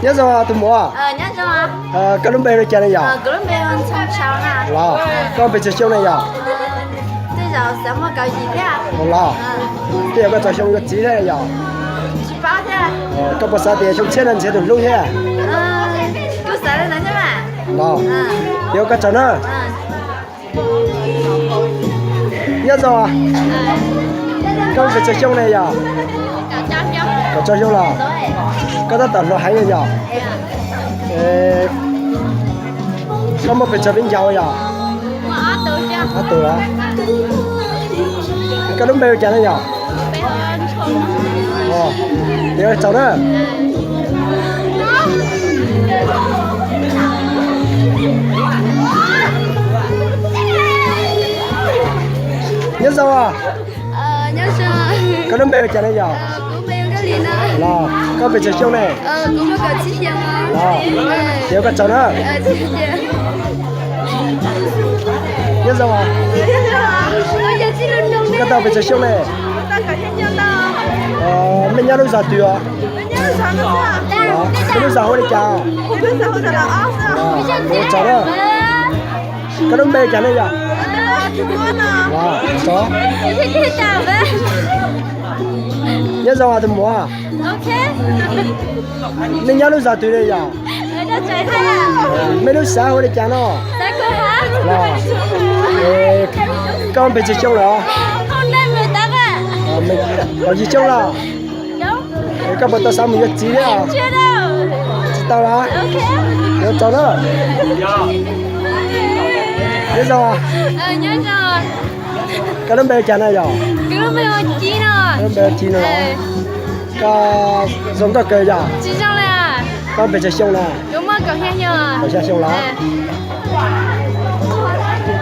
nhớ rồi tụi mua nhớ rồi. cái lúc bé nó chơi này giờ Cái lúc bé con xong sao nè. là con bị chơi này giờ Bây giờ sẽ mua cái gì thế à? là bây giờ cái trò chơi cái gì thế giờ Chỉ bao thế à? có bao giờ thì trong xe này sẽ được luôn thế Cứ sợ lên thế mà. đó giờ cái trò nữa nhớ rồi con bị chơi này giờ có chơi chung là có tất tận nó hay rồi giờ có một bị chơi bên nhau giờ tụi đó cái đúng bèo chả này nhở giờ cháu đó nhớ sao à nhớ sao cái đúng bèo chả này nhở cũng bèo cái gì nữa là có bị chơi chung này cũng có cái chiếc giang là giờ cái cháu đó nhớ sao à cái tao bị chơi chung này mình nhớ lúc giờ tuổi à cái lúc giờ hồi đi chào một cháu đó cái đúng bèo chả này nhở wow chó nhớ sao à tụi mua à mình nhớ lúc giờ tuổi này nhở mấy lúc sáng hồi đi chào nó là con bị chơi chung rồi mình có gì chung là các bạn tao sao mình biết gì đấy à tao là nhớ cháu đó nhớ sao à nhớ rồi cái đứa bé chả này rồi cái lúc bé chín rồi đứa bé chín rồi cái giống cái cây à chín xong rồi à con bị chơi chung là đúng rồi cậu khen nhờ có chơi chung là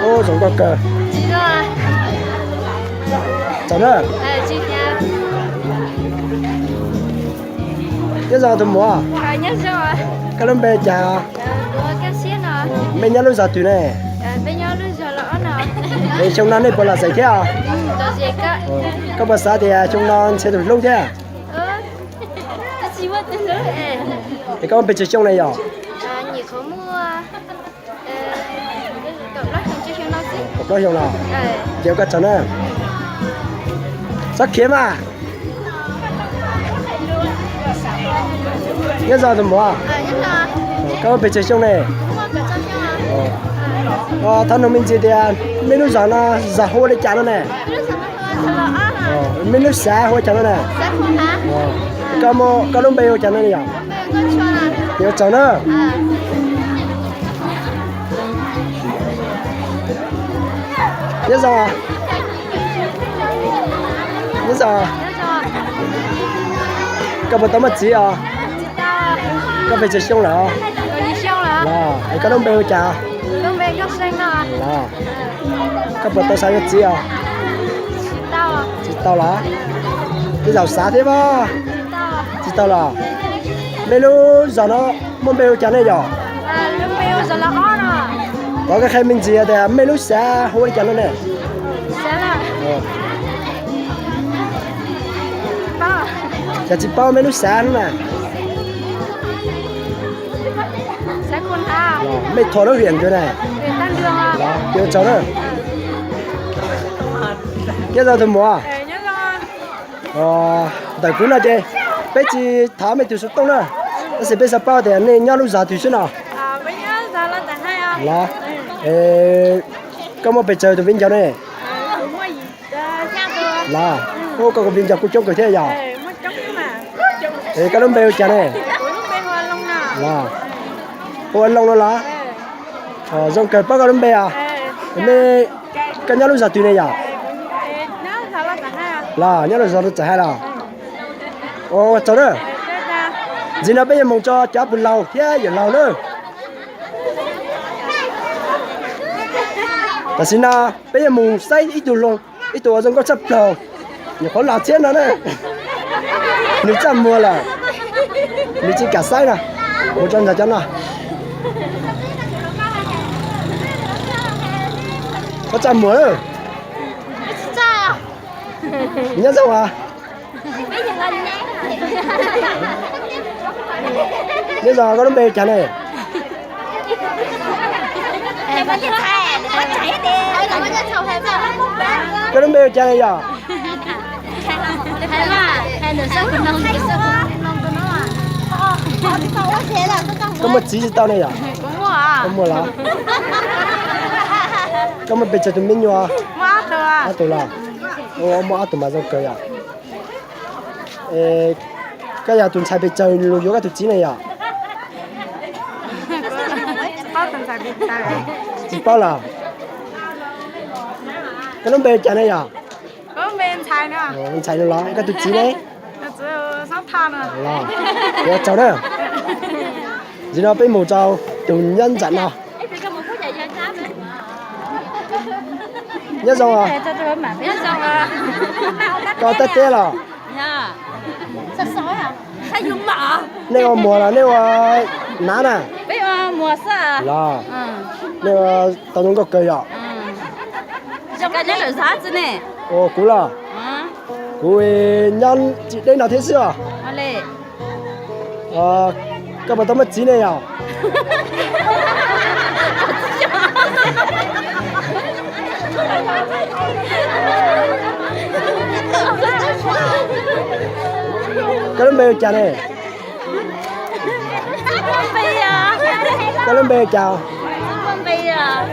ô giống cái cây chín rồi cháu đó chín nha nhớ sao tụi mua nhớ rồi cái đứa bé chả có cái xiết rồi mình nhớ lúc giờ tuổi này bây giờ lúc giờ lỡ nào để trong năm này bỏ là gì thế à có gì cả các bạn xã thì trong năm sẽ được lúc thế à cái gì vậy thế nữa thì các bạn bị chơi chung này rồi nhỉ có mua cậu lắc không chơi chung nó gì có chung nào kiểu cái chân này rất kiếm à nhớ giờ tụi mua nhớ rồi các bạn bị chơi chung này thân của mình chỉ thì mình lúc giờ nó giờ hồi để chán nó nè mình lúc sáng hồi chán nó nè có lúc bây giờ chán nó nè giờ chán nó nhớ giờ nhớ giờ các bạn tao mất gì à các bạn chơi chung là có lúc bây giờ chả lúc bé góc xanh à là các bạn tao sai cái gì à chị tao là cái giàu xá thế mà chị tao là mấy lúc giờ nó muốn bêu chán này rồi lúc bé giờ là on à có cái khay mình gì à thì mấy lúc xa hồi chán nó này sẽ là bao chả chỉ bao mấy lúc xa nữa nè sẽ con ha mấy thổi nó huyền rồi này huyền tan đường à đó kiểu cháu đó nhớ giờ tụi mua nhớ rồi tại cũng là chơi bây giờ thả mấy tiêu số tông nữa nó sẽ bây giờ bao thì nên nhớ lúc giờ tiêu số nào bây giờ giờ là tại hai à là có một bây giờ tụi mình cháu này mua gì sao cơ là cô có viên chọc của chúng cái thế giờ mất trống mà cái lông bèo chả này lúc bé hoa lông nào là cô anh lông nó là dòng cái bao cái lông bèo nên cái nhớ lúc giờ tụi này giờ nó giờ là tại hai à là nhớ lúc giờ nó chạy hay là cháu đó gì nào bây giờ mong cho cháu buồn lâu thế giờ lâu nữa ta xin na bây giờ mùng say ít tuổi luôn ít tuổi rồi có chấp đầu nhiều khó làm chết nó đấy nếu chăm mua là nếu chỉ cả say nè một chân là chân nào có chăm mua nữa nhớ sao à 你咋个都没讲呢？ Em có chữ thẻ để con chạy đi. Ôi còn có chữ thầu thêm sao? 个都没有讲的呀。 Thế mà hay được sao con nông con nó à? Họ đi câu quá thế là con 咁么几到呢呀？ Cũng mua à? 咁么啦？咁么被这都没有啊？ Mua được 啊 à? 对啦，我冇阿杜马就句啊。誒，今日段菜被就錄咗一條剪嚟呀， Có từng xài biệt tài. 接包啦。咁都未講呢呀？ Có bên xài nữa. 哦，你齊咗啦，一條剪呢？ Nó chỉ 6 than à. 啦，我走啦。然後俾毛就段恩陣啊， 一種啊， Cho tôi mà biết xong à. 夠得啲啦。 Sạch sỏi hả? Sao dùng mỏ? 呢個磨啦，呢個難啊， Biết mua sao? 啦， Ừ. 呢個當中個句啊， Trong cái này là giá chứ nè. 我估啦， Ừ. 估會恩節呢嗱天師啊。 Mà lệ. 啊，今日到乜剪你呀？嗰啲咩教呢？ Con bì à? 嗰啲咩教？ Con bì à?